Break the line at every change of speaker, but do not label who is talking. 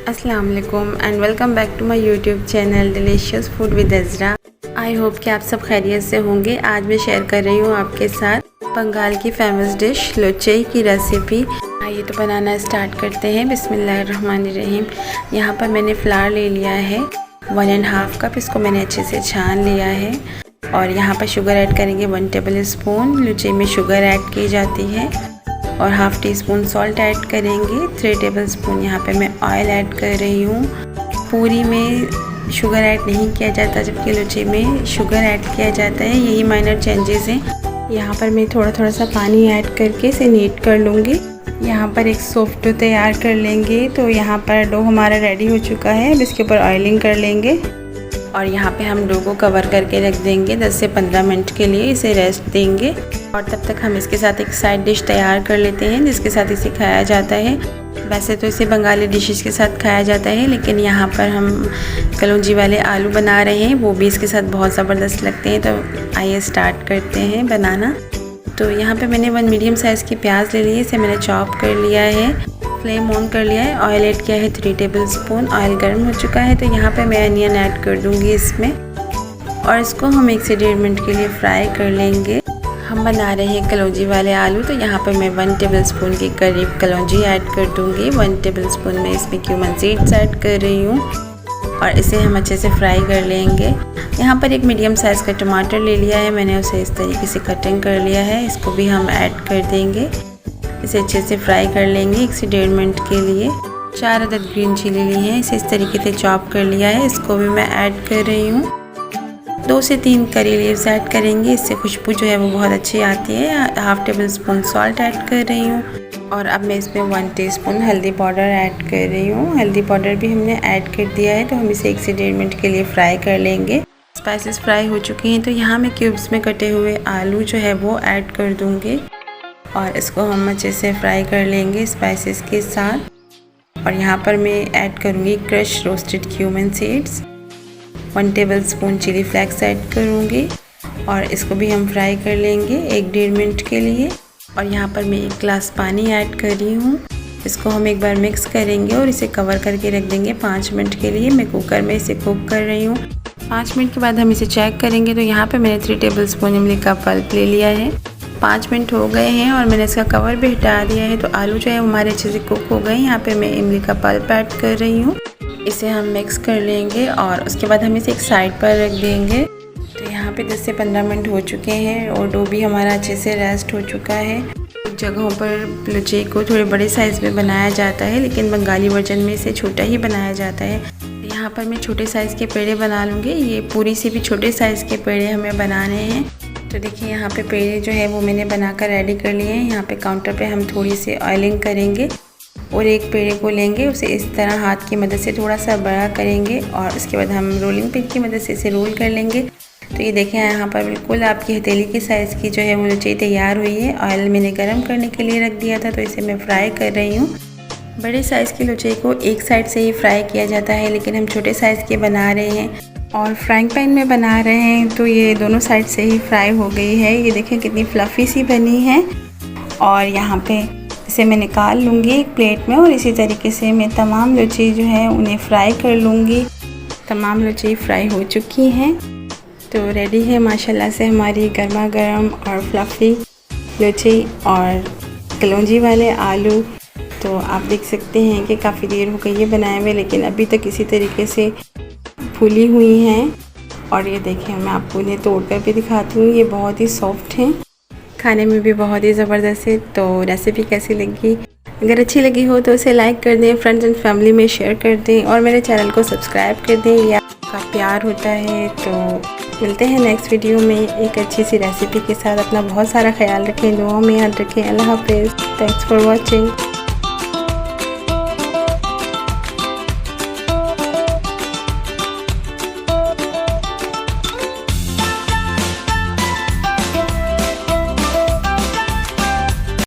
अस्सलाम वालेकुम and welcome back to my YouTube channel delicious food with Azra. I hope कि आप सब खैरियत से होंगे। आज मैं शेयर कर रही हूँ आपके साथ बंगाल की फेमस डिश लुचे की रेसिपी। आइए तो बनाना स्टार्ट करते हैं। बिस्मिल्लाहिर्रहमानिर्रहीम। यहाँ पर मैंने फ्लावर ले लिया है 1.5 कप। इसको मैंने अच्छे से छान लिया है और यहाँ पर शुगर ऐड करेंगे 1 टेबल स्पून। लुचे में शुगर ऐड की जाती है और half tea spoon salt add करेंगे। 3 टेबल स्पून यहाँ पे मैं ऑयल ऐड कर रही हूँ। पूरी में शुगर ऐड नहीं किया जाता जबकि लुचे में शुगर ऐड किया जाता है, यही माइनर चेंजेस हैं। यहाँ पर मैं थोड़ा थोड़ा सा पानी ऐड करके इसे नीट कर लूँगी। यहाँ पर एक सॉफ्ट डो तैयार कर लेंगे। तो यहाँ पर डो हमारा रेडी हो चुका है। अब इसके ऊपर ऑयलिंग कर लेंगे और यहाँ पे हम डो को कवर करके रख देंगे 10 से 15 मिनट के लिए, इसे रेस्ट देंगे। और तब तक हम इसके साथ एक साइड डिश तैयार कर लेते हैं जिसके साथ इसे खाया जाता है। वैसे तो इसे बंगाली डिशेस के साथ खाया जाता है, लेकिन यहाँ पर हम कलौंजी वाले आलू बना रहे हैं, वो भी इसके साथ बहुत ज़बरदस्त लगते हैं। तो आइए स्टार्ट करते हैं बनाना। तो यहाँ पे मैंने 1 मीडियम साइज़ की प्याज ले ली है, इसे मैंने चॉप कर लिया है। फ्लेम ऑन कर लिया है। ऑयल ऐड किया है 3 टेबल स्पून। ऑयल गर्म हो चुका है तो यहाँ पे मैं अनियन ऐड कर दूँगी इसमें और इसको हम 1 से 1.5 मिनट के लिए फ्राई कर लेंगे। हम बना रहे हैं कलौंजी वाले आलू, तो यहाँ पर मैं 1 टेबल स्पून के करीब कलौंजी ऐड कर दूँगी। 1 टेबल स्पून में इसमें क्यूमन सीड्स ऐड कर रही हूँ और इसे हम अच्छे से फ्राई कर लेंगे। यहाँ पर एक मीडियम साइज़ का टमाटर ले लिया है मैंने, उसे इस तरीके से कटिंग कर लिया है। इसको भी हम ऐड कर देंगे। इसे अच्छे से फ्राई कर लेंगे 1 से 1.5 मिनट के लिए। 4 अदद ग्रीन चिली ली है, इसे इस तरीके से चॉप कर लिया है, इसको भी मैं ऐड कर रही हूँ। 2 से 3 करी लीव्स ऐड करेंगे, इससे खुशबू जो है वो बहुत अच्छी आती है। Half table spoon salt add कर रही हूँ और अब मैं इसमें 1 टीस्पून हल्दी पाउडर ऐड कर रही हूँ। हल्दी पाउडर भी हमने ऐड कर दिया है। तो हम इसे 1 से 1.5 मिनट के लिए फ्राई कर लेंगे। स्पाइसेस फ्राई हो चुकी हैं तो यहाँ मैं क्यूब्स में कटे हुए आलू जो है वो ऐड कर दूँगी और इसको हम अच्छे से फ्राई कर लेंगे स्पाइसेस के साथ। और यहाँ पर मैं ऐड करूँगी crush roasted cumin seeds. 1 tablespoon chilli flakes add करूँगी और इसको भी हम फ्राई कर लेंगे 1-1.5 मिनट के लिए। और यहाँ पर मैं 1 गिलास पानी ऐड कर रही हूँ। इसको हम एक बार मिक्स करेंगे और इसे कवर करके रख देंगे 5 मिनट के लिए। मैं कुकर में इसे कुक कर रही हूँ। 5 मिनट के बाद हम इसे चेक करेंगे। तो यहाँ पे मैंने 3 टेबल स्पून इमली का पल्प ले लिया है। 5 मिनट हो गए हैं और मैंने इसका कवर भी हटा दिया है। तो आलू जो है हमारे अच्छे से कुक हो गए। यहाँ पे मैं इमली का पल्प ऐड कर रही हूँ। इसे हम मिक्स कर लेंगे और उसके बाद हम इसे एक साइड पर रख देंगे। तो यहाँ पे 10 से 15 मिनट हो चुके हैं और डो भी हमारा अच्छे से रेस्ट हो चुका है। कुछ जगहों पर लुचे को थोड़े बड़े साइज़ में बनाया जाता है, लेकिन बंगाली वर्जन में इसे छोटा ही बनाया जाता है। यहाँ पर मैं छोटे साइज़ के पेड़े बना लूँगी। ये पूरी से भी छोटे साइज़ के पेड़े हमें बनाने हैं। तो देखिए यहाँ पे पेड़े जो है वो मैंने बनाकर रेडी कर लिए हैं। यहाँ पे काउंटर पे हम थोड़ी सी ऑयलिंग करेंगे और एक पेड़े को लेंगे, उसे इस तरह हाथ की मदद से थोड़ा सा बड़ा करेंगे और उसके बाद हम रोलिंग पिन की मदद से इसे रोल कर लेंगे। तो ये देखें यहाँ पर बिल्कुल आपकी हथेली की साइज़ की जो है वो लुचे तैयार हुई है। ऑयल मैंने गर्म करने के लिए रख दिया था तो इसे मैं फ्राई कर रही हूँ। बड़े साइज़ के लुचे को एक साइड से ही फ्राई किया जाता है, लेकिन हम छोटे साइज़ के बना रहे हैं और फ्राइंग पैन में बना रहे हैं तो ये दोनों साइड से ही फ्राई हो गई है। ये देखें कितनी फ्लफ़ी सी बनी है। और यहाँ पे इसे मैं निकाल लूँगी एक प्लेट में और इसी तरीके से मैं तमाम लुची जो है उन्हें फ्राई कर लूँगी। तमाम लुची फ्राई हो चुकी हैं तो रेडी है माशाल्लाह से हमारी गर्मा गर्म और फ्लफ़ी लुची और कलौंजी वाले आलू। तो आप देख सकते हैं कि काफ़ी देर हो गई है बनाए हुए, लेकिन अभी तक इसी तरीके से फूली हुई हैं। और ये देखें मैं आपको इन्हें तोड़कर भी दिखाती हूँ, ये बहुत ही सॉफ्ट हैं, खाने में भी बहुत ही ज़बरदस्त है। तो रेसिपी कैसी लगी? अगर अच्छी लगी हो तो उसे लाइक कर दें, फ्रेंड्स एंड फैमिली में शेयर कर दें और मेरे चैनल को सब्सक्राइब कर दें। ये आपका प्यार होता है। तो मिलते हैं नेक्स्ट वीडियो में एक अच्छी सी रेसिपी के साथ। अपना बहुत सारा ख्याल रखें, दुआओं में याद रखें। अल्लाह हाफ़िज़। Thanks for watching.